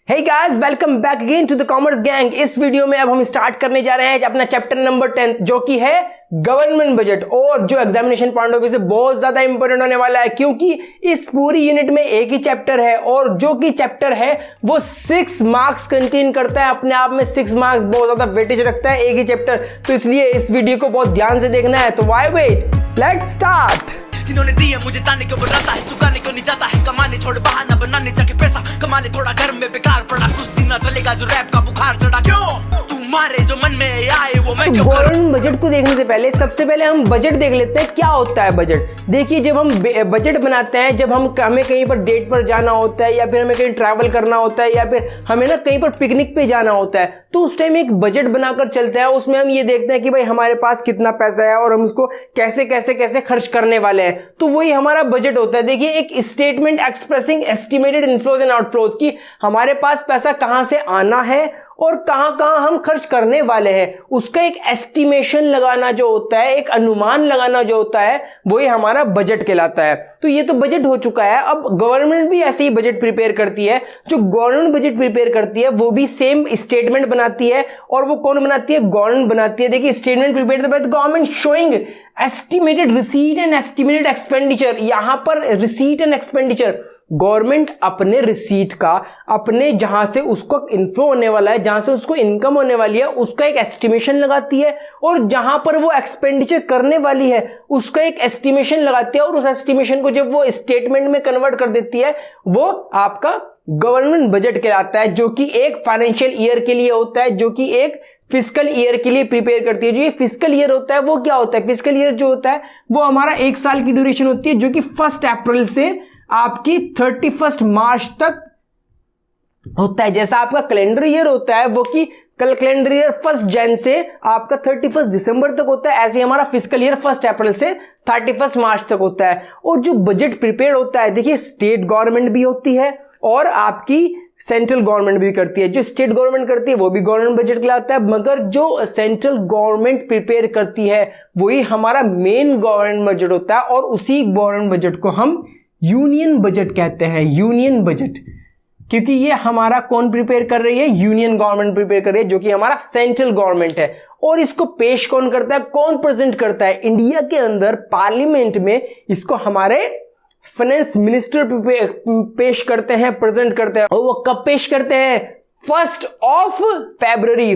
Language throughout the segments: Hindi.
Hey guys, welcome back again to the Commerce Gang। इस वीडियो में अब हम स्टार्ट करने जा रहे हैं अपना चैप्टर नंबर 10 जो कि है गवर्नमेंट बजट, और जो एग्जामिनेशन पॉइंट ऑफ व्यू से बहुत ज्यादा इंपॉर्टेंट होने वाला है क्योंकि इस पूरी यूनिट में एक ही चैप्टर है और जो कि चैप्टर है वो 6 मार्क्स कंटेन करता है। अपने आप में 6 मार्क्स बहुत ज्यादा वेटेज रखता है एक ही चैप्टर, तो इसलिए इस वीडियो को बहुत ध्यान से देखना है। तो व्हाई वेट, लेट्स स्टार्ट। जिन्होंने दिया मुझे ताने क्यों बनाता है, चुकाने क्यों नहीं जाता है, कमाने छोड़ बहाना बनाने जाके पैसा कमा ले, थोड़ा घर में बेकार पड़ा, कुछ दिन ना चलेगा जो रैप का बुखार चढ़ा, क्यों तू मारे जो मन में आए वो मैं क्यों करूं। गवर्नमेंट बजट को देखने से पहले सबसे पहले हम बजट देख लेते हैं क्या होता है बजट। देखिए, जब हम बजट बनाते हैं, जब हमें कहीं पर डेट पर जाना होता है या फिर हमें कहीं ट्रैवल करना होता है या फिर हमें ना कहीं पर पिकनिक पे जाना होता है, तो उस टाइम एक बजट बनाकर चलते हैं। उसमें हम ये देखते हैं कि भाई हमारे पास कितना पैसा है और हम उसको कैसे कैसे कैसे खर्च करने वाले हैं, तो वही हमारा बजट होता है। देखिए, एक statement expressing estimated inflows and outflows की हमारे पास पैसा कहां से आना है और कहां कहां हम खर्च करने वाले हैं, उसका एक एस्टिमेशन लगाना जो होता है, एक अनुमान लगाना जो होता है, वही हमारा बजट कहलाता है। तो ये तो बजट हो चुका है। अब गवर्नमेंट भी ऐसे ही बजट प्रिपेयर करती है। जो गवर्नमेंट बजट प्रिपेयर करती है वो भी सेम स्टेटमेंट बनाती है, और वो कौन बनाती है? गवर्नमेंट बनाती है। देखिए, statement prepared by the government showing estimated receipt and estimated expenditure. यहां पर रिसीट एंड एक्सपेंडिचर, गवर्नमेंट अपने रिसीट का, अपने जहां से उसको इन्फ्लो होने वाला है, जहां से उसको इनकम होने वाली है, उसका एक एस्टिमेशन लगाती है, और जहां पर वो एक्सपेंडिचर करने वाली है उसका एक एस्टिमेशन लगाती है, और उस एस्टिमेशन को जब वो स्टेटमेंट में कन्वर्ट कर देती है वो आपका गवर्नमेंट बजट कहलाता है, जो कि एक फाइनेंशियल ईयर के लिए होता है, जो कि एक फिस्कल ईयर के लिए प्रिपेयर करती है। जो ये फिस्कल ईयर होता है वो क्या होता है? फिस्कल ईयर जो होता है वो हमारा 1 साल की ड्यूरेशन होती है, जो कि 1 अप्रैल से आपकी 31 मार्च तक होता है। जैसा आपका कैलेंडर ईयर होता है वो कि कल कैलेंडर ईयर 1 जनवरी से आपका 31 दिसंबर तक होता है, ऐसे हमारा फिस्कल ईयर 1 अप्रैल से 31 मार्च तक होता है। और जो बजट प्रिपेयर होता है, देखिए, स्टेट गवर्नमेंट भी होती है और आपकी सेंट्रल गवर्नमेंट भी करती है। जो स्टेट गवर्नमेंट करती है वो भी गवर्नमेंट बजट कहलाता है, मगर जो सेंट्रल गवर्नमेंट प्रिपेयर करती है वही हमारा मेन गवर्नमेंट बजट होता है, और उसी गवर्नमेंट बजट को हम यूनियन बजट कहते हैं। यूनियन बजट, क्योंकि ये हमारा कौन प्रिपेयर कर रही है? यूनियन गवर्नमेंट प्रिपेयर कर रही है, जो कि हमारा सेंट्रल गवर्नमेंट है। और इसको पेश कौन करता है, कौन प्रेजेंट करता है? इंडिया के अंदर पार्लियामेंट में इसको हमारे फाइनेंस मिनिस्टर पेश करते हैं, प्रेजेंट करते हैं। और वो कब पेश करते हैं? 1 फरवरी,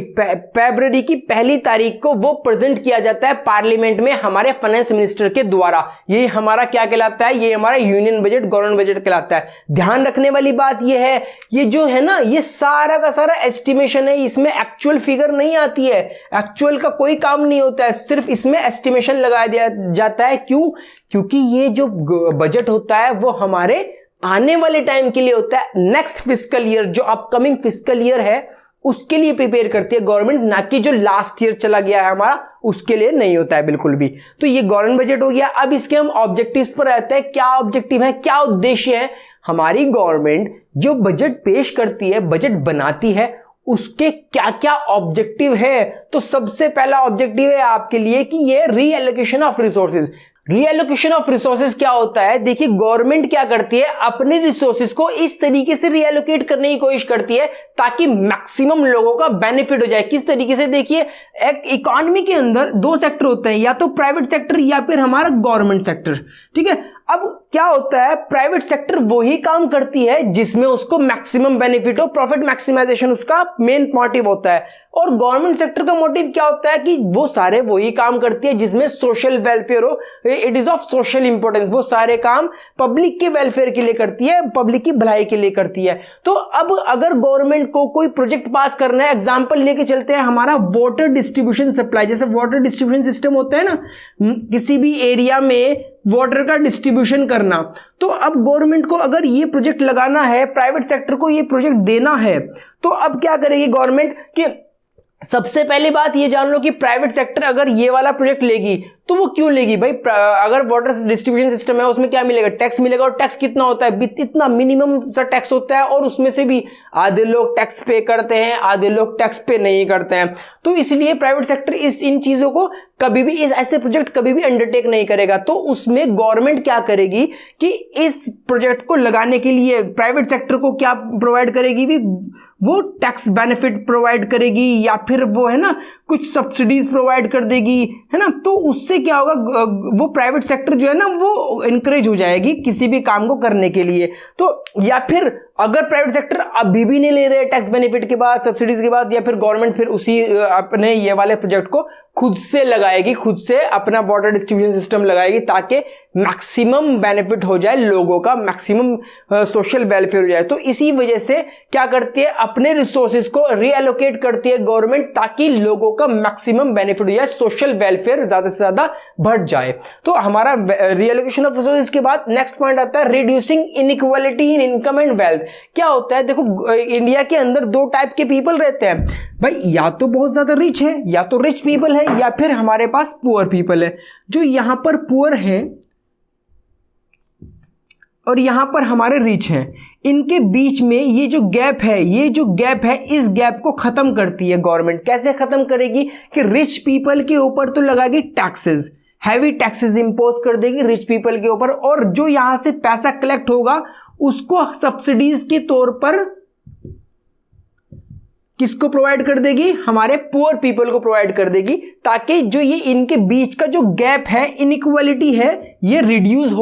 फरवरी की 1 तारीख को वो प्रेजेंट किया जाता है पार्लियामेंट में हमारे फाइनेंस मिनिस्टर के द्वारा। ये हमारा क्या कहलाता है? ये हमारा यूनियन बजट, गवर्नमेंट बजट कहलाता है। ध्यान रखने वाली बात ये है, ये जो है ना, ये सारा का सारा एस्टिमेशन है, इसमें एक्चुअल फिगर नहीं आती है, एक्चुअल का कोई काम नहीं होता है, सिर्फ इसमें एस्टिमेशन लगा दिया जाता है। क्यों? क्योंकि ये जो बजट होता है वो हमारे आने वाले टाइम के लिए होता है, नेक्स्ट फिस्कल ईयर, जो अपकमिंग फिस्कल ईयर है उसके लिए प्रिपेयर करती है गवर्नमेंट, ना कि जो लास्ट ईयर चला गया है हमारा उसके लिए नहीं होता है बिल्कुल भी। तो ये गवर्नमेंट बजट हो गया। अब इसके हम ऑब्जेक्टिव्स पर आते हैं। क्या ऑब्जेक्टिव है, क्या उद्देश्य है? हमारी गवर्नमेंट जो बजट पेश करती है, बजट बनाती है, उसके क्या क्या ऑब्जेक्टिव है? तो सबसे पहला ऑब्जेक्टिव है आपके लिए कि ये reallocation of resources. Reallocation of resources क्या होता है? देखिए, गवर्नमेंट क्या करती है, अपने रिसोर्सेज को इस तरीके से रीएलोकेट करने की कोशिश करती है ताकि मैक्सिमम लोगों का बेनिफिट हो जाए। किस तरीके से? देखिए, एक इकोनॉमी के अंदर 2 सेक्टर होते हैं, या तो प्राइवेट सेक्टर या फिर हमारा गवर्नमेंट सेक्टर। ठीक है, अब क्या होता है, प्राइवेट सेक्टर वही काम करती है जिसमें उसको मैक्सिमम बेनिफिट हो, प्रॉफिट मैक्सिमाइजेशन उसका मेन मोटिव होता है। और गवर्नमेंट सेक्टर का मोटिव क्या होता है कि वो सारे वही काम करती है जिसमें सोशल वेलफेयर हो, it is of social importance. वो सारे काम पब्लिक के वेलफेयर के लिए करती है, पब्लिक की भलाई के लिए करती है। तो अब अगर गवर्नमेंट को कोई प्रोजेक्ट पास करना है, एग्जांपल लेके चलते हैं हमारा वाटर डिस्ट्रीब्यूशन सप्लाई, जैसे वाटर डिस्ट्रीब्यूशन सिस्टम होता है ना, किसी भी एरिया में वाटर का डिस्ट्रीब्यूशन करना, तो अब गवर्नमेंट को अगर ये प्रोजेक्ट लगाना है, प्राइवेट सेक्टर को ये प्रोजेक्ट देना है, तो अब क्या करेगी गवर्नमेंट कि सबसे पहली बात ये जान लो कि प्राइवेट सेक्टर अगर ये वाला प्रोजेक्ट लेगी तो वो क्यों लेगी भाई? अगर वाटर डिस्ट्रीब्यूशन सिस्टम है उसमें क्या मिलेगा? टैक्स मिलेगा, और टैक्स कितना होता है? इतना मिनिमम सा टैक्स होता है, और उसमें से भी आधे लोग टैक्स पे करते हैं, आधे लोग टैक्स पे नहीं करते हैं। तो इसलिए प्राइवेट सेक्टर इन चीज़ों को कभी भी, इस ऐसे प्रोजेक्ट कभी भी अंडरटेक नहीं करेगा। तो उसमें गवर्नमेंट क्या करेगी कि इस प्रोजेक्ट को लगाने के लिए प्राइवेट सेक्टर को क्या प्रोवाइड करेगी, भी वो टैक्स बेनिफिट प्रोवाइड करेगी या फिर वो है ना कुछ सब्सिडीज प्रोवाइड कर देगी, है ना। तो उससे क्या होगा, वो प्राइवेट सेक्टर जो है ना वो इनकरेज हो जाएगी किसी भी काम को करने के लिए। तो या फिर अगर प्राइवेट सेक्टर अभी भी नहीं ले रहे टैक्स बेनिफिट के बाद, सब्सिडीज के बाद, या फिर गवर्नमेंट फिर उसी अपने ये वाले प्रोजेक्ट को खुद से लगाएगी, खुद से अपना वाटर डिस्ट्रीब्यूशन सिस्टम लगाएगी ताकि मैक्सिमम बेनिफिट हो जाए लोगों का, मैक्सिमम सोशल वेलफेयर हो जाए। तो इसी वजह से क्या करती है, अपने रिसोर्सेज को रीएलोकेट करती है गवर्नमेंट ताकि लोगों का मैक्सिमम बेनिफिट हो जाए, सोशल वेलफेयर ज्यादा से ज्यादा बढ़ जाए। तो हमारा रीएलोकेशन ऑफ रिसोर्सेज के बाद नेक्स्ट पॉइंट आता है reducing inequality in income and wealth. क्या होता है, देखो इंडिया के अंदर दो टाइप के पीपल रहते हैं भाई, या तो बहुत ज्यादा रिच है, या तो रिच पीपल है, या फिर हमारे पास पुअर पीपल है। जो यहां पर पुअर है और यहां पर हमारे रिच हैं, इनके बीच में ये जो गैप है, इस गैप को खत्म करती है गवर्नमेंट। कैसे खत्म करेगी कि रिच पीपल के ऊपर तो लगाएगी टैक्सेस, हैवी टैक्सेस इंपोज कर देगी रिच पीपल के ऊपर, और जो यहां से पैसा कलेक्ट होगा उसको सब्सिडीज के तौर पर किसको प्रोवाइड कर देगी, हमारे पुअर पीपल को प्रोवाइड कर देगी, ताकि जो ये इनके बीच का जो गैप है, इनइक्वालिटी है, ये रिड्यूस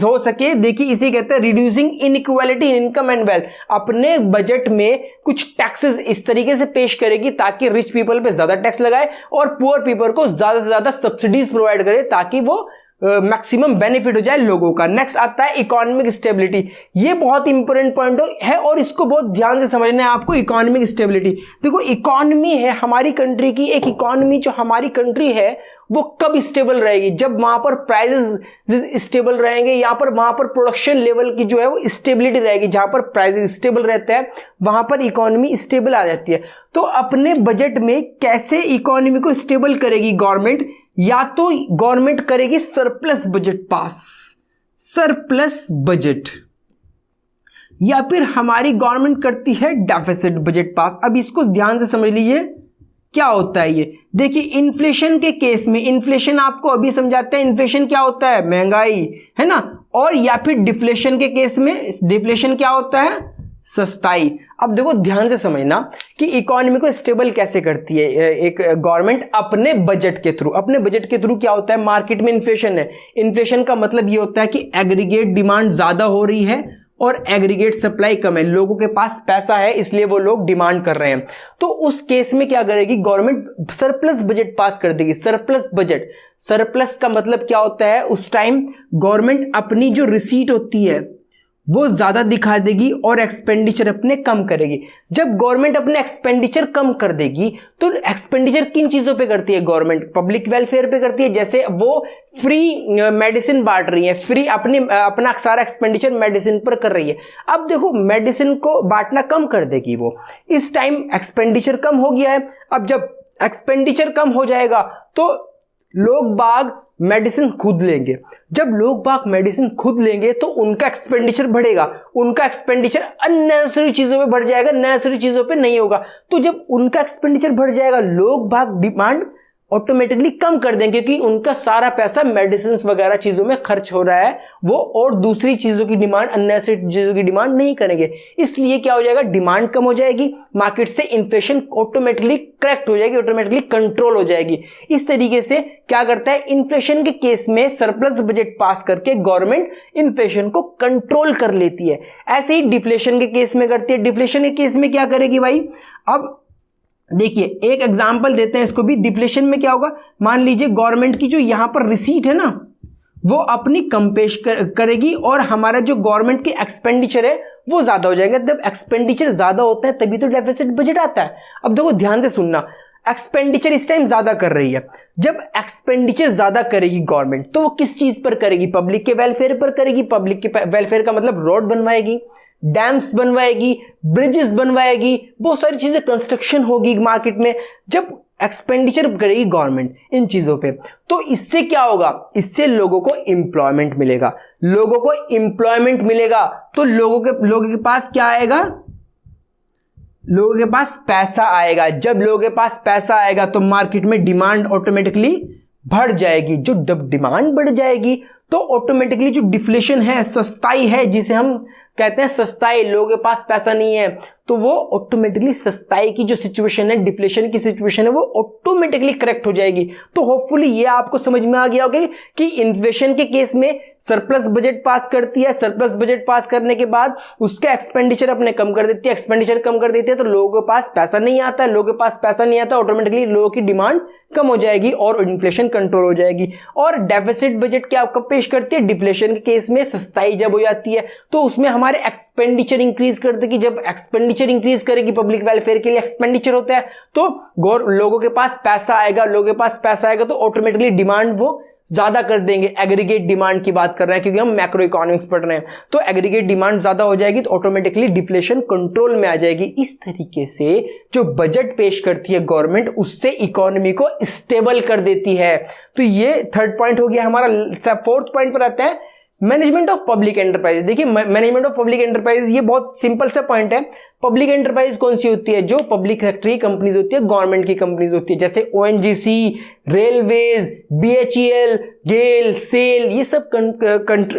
हो सके। देखिए इसे कहते हैं reducing inequality in income and wealth. अपने बजट में कुछ टैक्सेस इस तरीके से पेश करेगी ताकि रिच पीपल पे ज्यादा टैक्स लगाए और पुअर पीपल को ज्यादा से ज्यादा सब्सिडीज प्रोवाइड करे ताकि वो मैक्सिमम बेनिफिट हो जाए लोगों का। नेक्स्ट आता है इकोनॉमिक स्टेबिलिटी। ये बहुत इंपॉर्टेंट पॉइंट है और इसको बहुत ध्यान से समझना है आपको। इकोनॉमिक स्टेबिलिटी, देखो इकोनॉमी है हमारी कंट्री की, एक इकोनॉमी जो हमारी कंट्री है वो कब स्टेबल रहेगी, जब वहां पर प्राइसेस स्टेबल रहेंगे, वहां पर प्रोडक्शन लेवल की जो है वो स्टेबिलिटी रहेगी। जहां पर प्राइसेस स्टेबल रहते हैं वहां पर इकोनॉमी स्टेबल आ जाती है। तो अपने बजट में कैसे इकोनॉमी को स्टेबल करेगी गवर्नमेंट, या तो गवर्नमेंट करेगी surplus budget pass, surplus budget, या फिर हमारी गवर्नमेंट करती है डेफिसिट बजट पास। अब इसको ध्यान से समझ लीजिए क्या होता है ये। देखिए इन्फ्लेशन के केस में, इन्फ्लेशन आपको अभी समझाते हैं, इन्फ्लेशन क्या होता है, महंगाई, है ना। और या फिर डिफ्लेशन के केस में, डिफ्लेशन क्या होता है, सस्ताई। अब देखो ध्यान से समझना कि इकोनॉमी को स्टेबल कैसे करती है एक गवर्नमेंट, अपने बजट के थ्रू। अपने बजट के थ्रू क्या होता है, मार्केट में इन्फ्लेशन है, इन्फ्लेशन का मतलब ये होता है कि एग्रीगेट डिमांड ज्यादा हो रही है और एग्रीगेट सप्लाई कम है, लोगों के पास पैसा है इसलिए वो लोग डिमांड कर रहे हैं। तो उस केस में क्या करेगी गवर्नमेंट, सरप्लस बजट पास कर देगी। सरप्लस बजट, सरप्लस का मतलब क्या होता है, उस टाइम गवर्नमेंट अपनी जो रिसीट होती है वो ज्यादा दिखा देगी और एक्सपेंडिचर अपने कम करेगी। जब गवर्नमेंट अपने एक्सपेंडिचर कम कर देगी तो एक्सपेंडिचर किन चीजों पे करती है गवर्नमेंट, पब्लिक वेलफेयर पे करती है। जैसे वो फ्री मेडिसिन बांट रही है, फ्री अपना सारा एक्सपेंडिचर मेडिसिन पर कर रही है। अब देखो मेडिसिन को बांटना कम कर देगी वो, इस टाइम एक्सपेंडिचर कम हो गया है। अब जब एक्सपेंडिचर कम हो जाएगा तो लोग बाग मेडिसिन खुद लेंगे। जब लोग बाग मेडिसिन खुद लेंगे तो उनका एक्सपेंडिचर बढ़ेगा, उनका एक्सपेंडिचर अननेसेसरी चीजों पे बढ़ जाएगा, नेसेसरी चीजों पे नहीं होगा। तो जब उनका एक्सपेंडिचर बढ़ जाएगा, लोग बाग डिमांड ऑटोमेटिकली कम कर देंगे क्योंकि उनका सारा पैसा मेडिसिन वगैरह चीजों में खर्च हो रहा है वो, और दूसरी चीजों की डिमांड, अननेसेसरी चीजों की डिमांड नहीं करेंगे। इसलिए क्या हो जाएगा, डिमांड कम हो जाएगी, मार्केट से इन्फ्लेशन ऑटोमेटिकली करेक्ट हो जाएगी, ऑटोमेटिकली कंट्रोल हो जाएगी। इस तरीके से क्या करता है, इन्फ्लेशन के केस में सरप्लस बजट पास करके गवर्नमेंट इन्फ्लेशन को कंट्रोल कर लेती है। ऐसे ही डिफ्लेशन के केस में करती है। डिफ्लेशन के केस में क्या करेगी भाई, अब देखिए एक एग्जांपल देते हैं इसको भी। डिफ्लेशन में क्या होगा, मान लीजिए गवर्नमेंट की जो यहां पर रिसीट है ना वो अपनी कम पेश करेगी और हमारा जो गवर्नमेंट की एक्सपेंडिचर है वो ज्यादा हो जाएगा। जब एक्सपेंडिचर ज्यादा होता है तभी तो डेफिसिट बजट आता है। अब देखो ध्यान से सुनना, एक्सपेंडिचर इस टाइम ज्यादा कर रही है। जब एक्सपेंडिचर ज्यादा करेगी गवर्नमेंट तो वो किस चीज पर करेगी, पब्लिक के वेलफेयर पर करेगी। पब्लिक के वेलफेयर का मतलब रोड बनवाएगी, डैम्स बनवाएगी, ब्रिजेस बनवाएगी, बहुत सारी चीजें कंस्ट्रक्शन होगी मार्केट में। जब एक्सपेंडिचर करेगी गवर्नमेंट इन चीजों पे तो इससे क्या होगा, इससे लोगों को एम्प्लॉयमेंट मिलेगा। लोगों को एम्प्लॉयमेंट मिलेगा तो लोगों के पास क्या आएगा, लोगों के पास पैसा आएगा। जब लोगों के पास पैसा आएगा तो मार्केट में डिमांड ऑटोमेटिकली बढ़ जाएगी। जो जब डिमांड बढ़ जाएगी तो ऑटोमेटिकली जो डिफ्लेशन है, सस्ताई है, जिसे हम कहते हैं सस्ताई, लोगों के पास पैसा नहीं है तो वो ऑटोमेटिकली सस्ताई की जो सिचुएशन है, डिफ्लेशन की सिचुएशन है, वो ऑटोमेटिकली करेक्ट हो जाएगी। तो होपफुली ये आपको समझ में आ गया होगा कि इन्फ्लेशन के केस में सरप्लस बजट पास करती है, सरप्लस बजट पास करने के बाद उसका एक्सपेंडिचर अपने कम कर देती है, एक्सपेंडिचर कम कर देती है तो लोगों के पास पैसा नहीं आता है, लोगों के पास पैसा नहीं आता, ऑटोमेटिकली लोगों की डिमांड कम हो जाएगी और इन्फ्लेशन कंट्रोल हो जाएगी। और डेफिसिट बजट क्या कब पेश करती है? डिफ्लेशन के केस में सस्ताई जब हो जाती है तो उसमें हमारे एक्सपेंडिचर इंक्रीज कर देगी। जब एक्सपेंडिचर इंक्रीज करेगी, पब्लिक वेलफेयर के लिए एक्सपेंडिचर होता है, तो लोगों के पास पैसा आएगा, लोगों के पास पैसा आएगा तो ऑटोमेटिकली डिमांड वो ज्यादा कर देंगे। एग्रीगेट डिमांड की बात कर रहे हैं क्योंकि हम मैक्रो इकोनॉमिक्स पढ़ रहे हैं, तो एग्रीगेट डिमांड ज्यादा हो जाएगी तो ऑटोमेटिकली डिफ्लेशन कंट्रोल में आ जाएगी। इस तरीके से जो बजट पेश करती है गवर्नमेंट, उससे इकोनॉमी को स्टेबल कर देती है। तो ये थर्ड पॉइंट हो गया हमारा। फोर्थ पॉइंट पर आता है मैनेजमेंट ऑफ पब्लिक एंटरप्राइज। देखिए मैनेजमेंट ऑफ पब्लिक एंटरप्राइज ये बहुत सिंपल सा पॉइंट है। पब्लिक एंटरप्राइज कौन सी होती है? जो पब्लिक सेक्टर की कंपनीज होती है, गवर्नमेंट की कंपनीज होती है, जैसे ओएनजीसी, रेलवेज, बीएचईएल, गेल, सेल, ये सब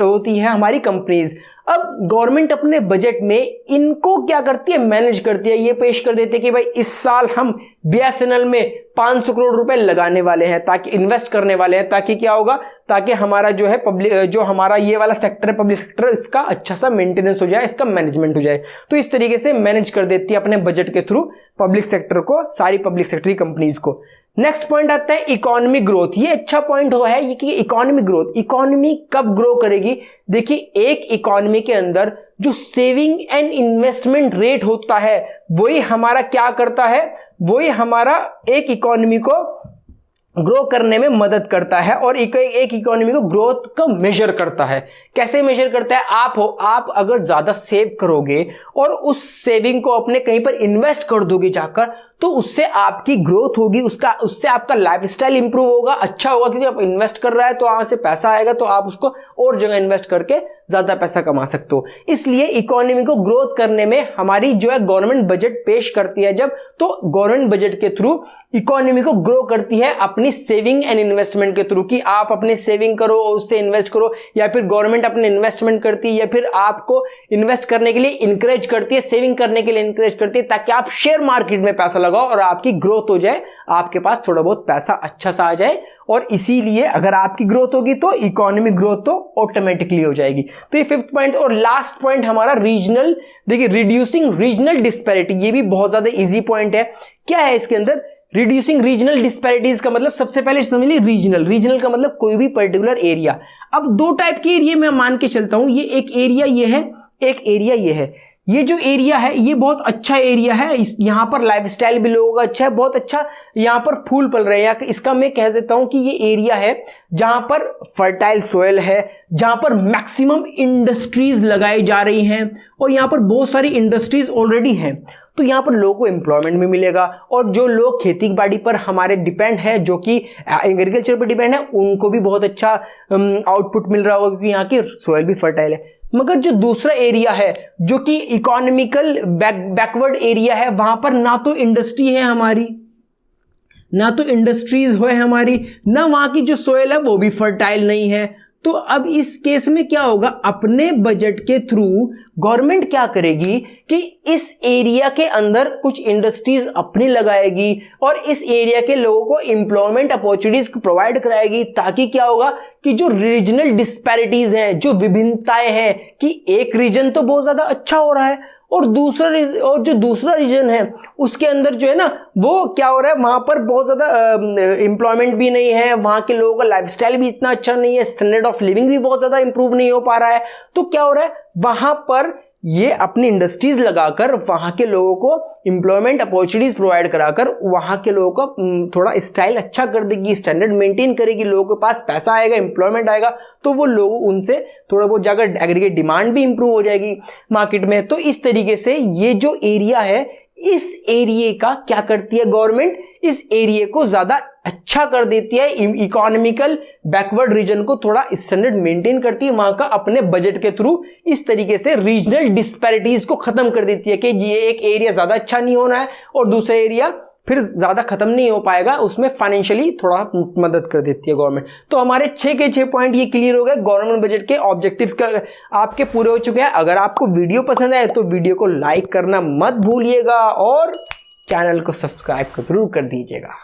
होती है हमारी कंपनीज। अब गवर्नमेंट अपने बजट में इनको क्या करती है? मैनेज करती है। ये पेश कर देती है कि भाई इस साल हम बीएसएनएल में 500 करोड़ रुपए लगाने वाले हैं, ताकि इन्वेस्ट करने वाले हैं, ताकि क्या होगा, ताकि हमारा जो है पब्लिक, जो हमारा ये वाला सेक्टर है पब्लिक सेक्टर, इसका अच्छा सा मेंटेनेंस हो जाए, इसका मैनेजमेंट हो जाए। तो इस तरीके से मैनेज कर देती है अपने बजट के थ्रू पब्लिक सेक्टर को, सारी पब्लिक सेक्टर की कंपनीज को। नेक्स्ट पॉइंट आता है इकोनॉमिक ग्रोथ। ये अच्छा पॉइंट हुआ है ये कि इकोनॉमिक ग्रोथ, इकोनॉमी कब ग्रो करेगी? देखिए एक इकोनॉमी के अंदर जो सेविंग एंड इन्वेस्टमेंट रेट होता है वही हमारा क्या करता है, वही हमारा एक इकोनॉमी को ग्रो करने में मदद करता है और एक इकोनॉमी को ग्रोथ को मेजर करता है। कैसे मेजर करता है? आप अगर ज्यादा सेव करोगे और उस सेविंग को अपने कहीं पर इन्वेस्ट कर दोगे जाकर, तो उससे आपकी ग्रोथ होगी, उससे आपका लाइफस्टाइल इंप्रूव होगा, अच्छा होगा, क्योंकि आप इन्वेस्ट कर रहा है तो वहां से पैसा आएगा तो आप उसको और जगह इन्वेस्ट करके ज्यादा पैसा कमा सकते हो। इसलिए इकोनॉमी को ग्रोथ करने में हमारी जो है गवर्नमेंट बजट पेश करती है जब, तो गवर्नमेंट बजट के थ्रू इकोनॉमी को ग्रो करती है अपनी सेविंग एंड इन्वेस्टमेंट के थ्रू, कि आप अपने सेविंग करो और उससे इन्वेस्ट करो, या फिर गवर्नमेंट अपने इन्वेस्टमेंट करती है, या फिर आपको इन्वेस्ट करने के लिए इंकरेज करती है, सेविंग करने के लिए इंकरेज करती है, ताकि आप शेयर मार्केट में पैसा लगाओ और आपकी ग्रोथ हो जाए, आपके पास थोड़ा बहुत पैसा अच्छा सा आ जाए। और इसीलिए अगर आपकी ग्रोथ होगी तो इकोनॉमिक ग्रोथ तो ऑटोमेटिकली हो जाएगी। तो ये फिफ्थ पॉइंट। और लास्ट पॉइंट हमारा रीजनल, देखिए रिड्यूसिंग रीजनल डिस्पैरिटी, ये भी बहुत ज्यादा इजी पॉइंट है। क्या है इसके अंदर? रिड्यूसिंग रीजनल डिस्पैरिटीज का मतलब, सबसे पहले समझ लीजिए रीजनल का मतलब कोई भी पर्टिकुलर एरिया। अब दो टाइप के एरिया मैं मान के चलता हूं, ये एक एरिया ये है, एक एरिया ये है। ये जो एरिया है ये बहुत अच्छा एरिया है, यहाँ पर लाइफस्टाइल भी लोगों का अच्छा है, बहुत अच्छा यहाँ पर फूल पल रहे हैं। इसका मैं कह देता हूँ कि ये एरिया है जहाँ पर फर्टाइल सोयल है, जहाँ पर मैक्सिमम इंडस्ट्रीज लगाई जा रही हैं और यहाँ पर बहुत सारी इंडस्ट्रीज ऑलरेडी हैं। तो यहाँ पर लोगों को एम्प्लॉयमेंट भी मिलेगा और जो लोग खेती बाड़ी पर हमारे डिपेंड है, जो कि एग्रीकल्चर पर डिपेंड है, उनको भी बहुत अच्छा आउटपुट मिल रहा होगा क्योंकि यहाँ की सोयल भी फर्टाइल है। मगर जो दूसरा एरिया है जो कि इकोनॉमिकल बैकवर्ड एरिया है, वहां पर ना तो इंडस्ट्री है हमारी, ना तो इंडस्ट्रीज है हमारी, ना वहां की जो सोयल है वो भी फर्टाइल नहीं है। तो अब इस केस में क्या होगा, अपने बजट के थ्रू गवर्नमेंट क्या करेगी कि इस एरिया के अंदर कुछ इंडस्ट्रीज अपनी लगाएगी और इस एरिया के लोगों को एम्प्लॉयमेंट अपॉर्चुनिटीज प्रोवाइड कराएगी, ताकि क्या होगा कि जो रीजनल डिस्पैरिटीज हैं, जो विभिन्नताएं हैं, कि एक रीजन तो बहुत ज्यादा अच्छा हो रहा है और जो दूसरा रीजन है उसके अंदर जो है ना वो क्या हो रहा है, वहां पर बहुत ज्यादा एम्प्लॉयमेंट भी नहीं है, वहां के लोगों का लाइफस्टाइल भी इतना अच्छा नहीं है, स्टैंडर्ड ऑफ लिविंग भी बहुत ज्यादा इंप्रूव नहीं हो पा रहा है। तो क्या हो रहा है, वहां पर ये अपनी इंडस्ट्रीज लगाकर वहां के लोगों को एम्प्लॉयमेंट अपॉर्चुनिटीज प्रोवाइड कराकर वहां के लोगों का थोड़ा स्टाइल अच्छा कर देगी, स्टैंडर्ड मेंटेन करेगी, लोगों के पास पैसा आएगा, एम्प्लॉयमेंट आएगा, तो वो लोग उनसे थोड़ा बहुत जाकर एग्रीगेट डिमांड भी इंप्रूव हो जाएगी मार्केट में। तो इस तरीके से ये जो एरिया है इस एरिया का क्या करती है गवर्नमेंट, इस एरिया को ज्यादा अच्छा कर देती है, इकोनॉमिकल बैकवर्ड रीजन को थोड़ा स्टैंडर्ड मेंटेन करती है वहां का अपने बजट के थ्रू। इस तरीके से रीजनल डिस्पैरिटीज को खत्म कर देती है कि ये एक एरिया ज्यादा अच्छा नहीं होना है और दूसरा एरिया फिर ज्यादा खत्म नहीं हो पाएगा, उसमें फाइनेंशियली थोड़ा मदद कर देती है गवर्नमेंट। तो हमारे 6 के 6 पॉइंट ये क्लियर हो गए गवर्नमेंट बजट के ऑब्जेक्टिव्स का आपके पूरे हो चुके हैं। अगर आपको वीडियो पसंद आए तो वीडियो को लाइक करना मत भूलिएगा और चैनल को सब्सक्राइब जरूर कर दीजिएगा।